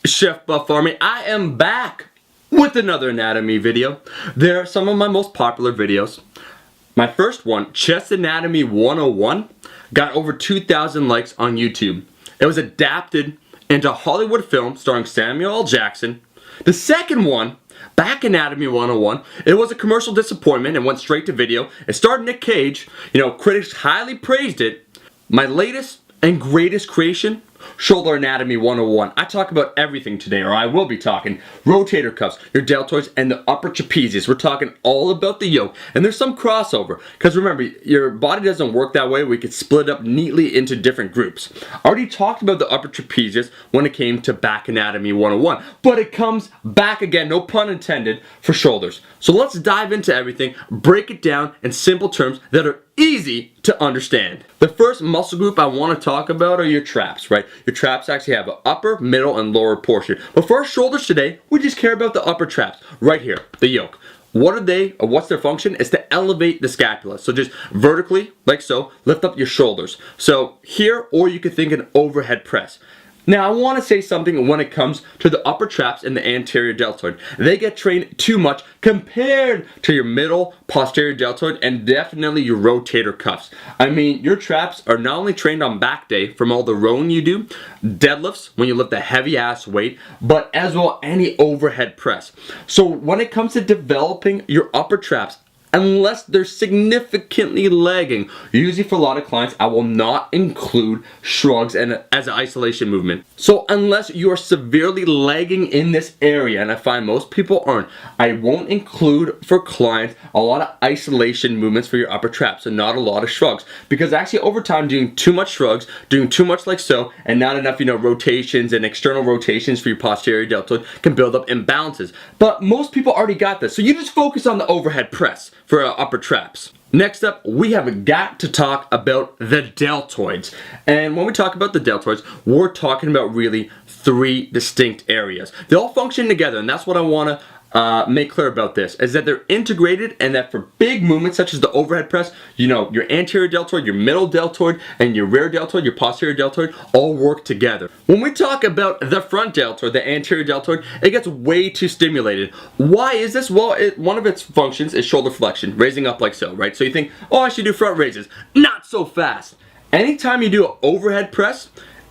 Chef Buff Army, I am back with another anatomy video. They're some of my most popular videos. My first one, Chest Anatomy 101, got over 2,000 likes on YouTube. It was adapted into a Hollywood film starring Samuel L. Jackson. The second one, Back Anatomy 101, it was a commercial disappointment and went straight to video. It starred Nick Cage. Critics highly praised it. My latest and greatest creation, Shoulder Anatomy 101. I talk about everything today, or I will be talking. Rotator cuffs, your deltoids, and the upper trapezius. We're talking all about the yoke. And there's some crossover. Because remember, your body doesn't work that way. We could split up neatly into different groups. I already talked about the upper trapezius when it came to Back Anatomy 101. But it comes back again, no pun intended, for shoulders. So let's dive into everything, break it down in simple terms that are easy to understand. The first muscle group I want to talk about are your traps, right? Your traps actually have an upper, middle, and lower portion. But for our shoulders today, we just care about the upper traps, right here, the yoke. What are they, or what's their function? Is to elevate the scapula. So just vertically, like so, lift up your shoulders. So here, or you could think an overhead press. Now I want to say something when it comes to the upper traps and the anterior deltoid. They get trained too much compared to your middle, posterior deltoid, and definitely your rotator cuffs. I mean, your traps are not only trained on back day from all the rowing you do, deadlifts when you lift a heavy ass weight, but as well any overhead press. So when it comes to developing your upper traps, unless they're significantly lagging, usually for a lot of clients, I will not include shrugs and as an isolation movement. So unless you are severely lagging in this area, and I find most people aren't, I won't include for clients a lot of isolation movements for your upper traps and not a lot of shrugs. Because actually over time, doing too much shrugs, doing too much like so, and not enough, rotations and external rotations for your posterior deltoid can build up imbalances. But most people already got this, so you just focus on the overhead press for our upper traps. Next up, we have got to talk about the deltoids. And when we talk about the deltoids, we're talking about really three distinct areas. They all function together, and that's what I want to make clear about this, is that they're integrated, and that for big movements such as the overhead press, your anterior deltoid, your middle deltoid, and your rear deltoid, your posterior deltoid, all work together. When we talk about the front deltoid, the anterior deltoid, it gets way too stimulated. Why is this? Well, one of its functions is shoulder flexion, raising up like so, right? So you think, oh, I should do front raises. Not so fast. Anytime you do an overhead press,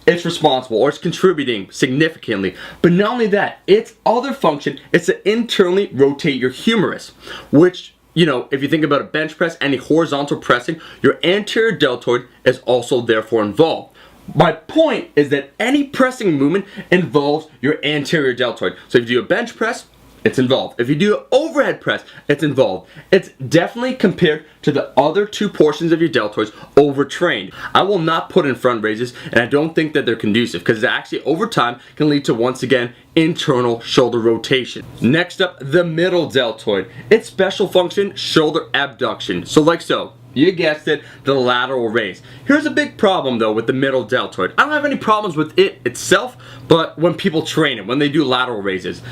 it's responsible, or it's contributing significantly. But not only that, its other function is to internally rotate your humerus, which, if you think about a bench press, any horizontal pressing, your anterior deltoid is also therefore involved. My point is that any pressing movement involves your anterior deltoid. So if you do a bench press, it's involved. If you do an overhead press, it's involved. It's definitely, compared to the other two portions of your deltoids, overtrained. I will not put in front raises, and I don't think that they're conducive, because it actually over time can lead to, once again, internal shoulder rotation. Next up, the middle deltoid. Its special function, shoulder abduction. So like so. You guessed it, the lateral raise. Here's a big problem though with the middle deltoid. I don't have any problems with it itself, but when people train it, when they do lateral raises.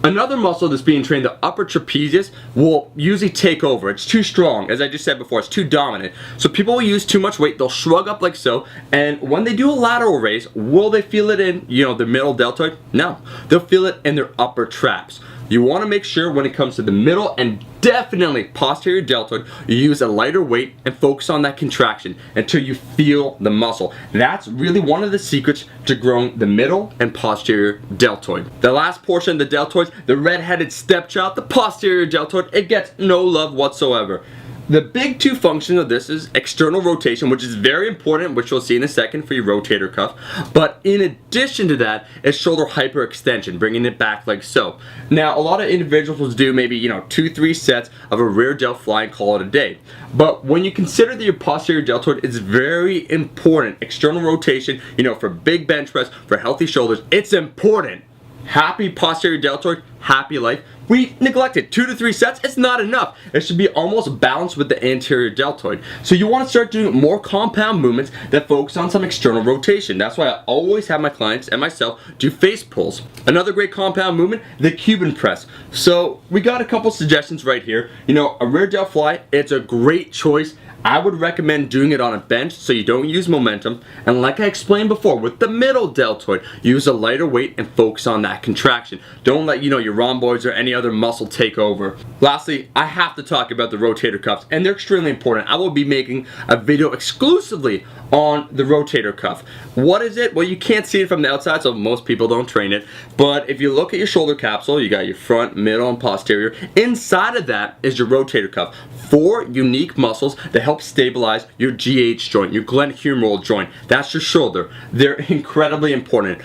Another muscle that's being trained, the upper trapezius, will usually take over. It's too strong. As I just said before, it's too dominant. So people will use too much weight, they'll shrug up like so, and when they do a lateral raise, will they feel it in, the middle deltoid? No. They'll feel it in their upper traps. You want to make sure when it comes to the middle and definitely posterior deltoid, you use a lighter weight and focus on that contraction until you feel the muscle. That's really one of the secrets to growing the middle and posterior deltoid. The last portion of the deltoids, the red-headed stepchild, the posterior deltoid, it gets no love whatsoever. The big two functions of this is external rotation, which is very important, which we'll see in a second for your rotator cuff. But in addition to that, is shoulder hyperextension, bringing it back like so. Now, a lot of individuals will do maybe, 2-3 sets of a rear delt fly and call it a day. But when you consider that your posterior deltoid is very important, external rotation, for big bench press, for healthy shoulders, it's important. Happy posterior deltoid, happy life. We neglect it. 2 to 3 sets, it's not enough. It should be almost balanced with the anterior deltoid. So you want to start doing more compound movements that focus on some external rotation. That's why I always have my clients and myself do face pulls. Another great compound movement, the Cuban press. So we got a couple suggestions right here. A rear delt fly, it's a great choice I would recommend doing it on a bench so you don't use momentum, and like I explained before, with the middle deltoid, use a lighter weight and focus on that contraction. Don't let your rhomboids or any other muscle take over. Lastly, I have to talk about the rotator cuffs, and they're extremely important. I will be making a video exclusively on the rotator cuff. What is it? Well, you can't see it from the outside, so most people don't train it, but if you look at your shoulder capsule, you got your front, middle, and posterior. Inside of that is your rotator cuff. 4 unique muscles that help stabilize your GH joint, your glenohumeral joint. That's your shoulder. They're incredibly important.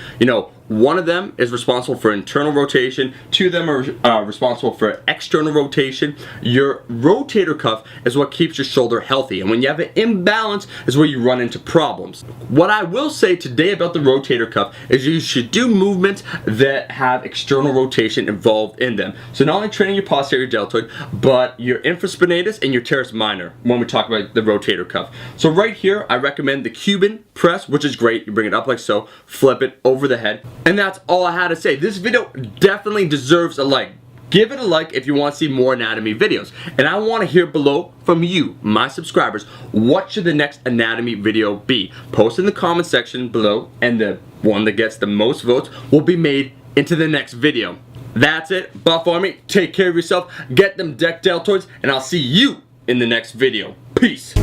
One of them is responsible for internal rotation, 2 of them are responsible for external rotation. Your rotator cuff is what keeps your shoulder healthy, and when you have an imbalance is where you run into problems. What I will say today about the rotator cuff is you should do movements that have external rotation involved in them. So not only training your posterior deltoid, but your infraspinatus and your teres minor when we talk about the rotator cuff. So right here, I recommend the Cuban Press, which is great. You bring it up like so, flip it over the head. And that's all I had to say. This video definitely deserves a like. Give it a like if you want to see more anatomy videos. And I want to hear below from you, my subscribers, what should the next anatomy video be? Post in the comment section below, and the one that gets the most votes will be made into the next video. That's it. Buff Army, take care of yourself, get them deck deltoids, and I'll see you in the next video. Peace.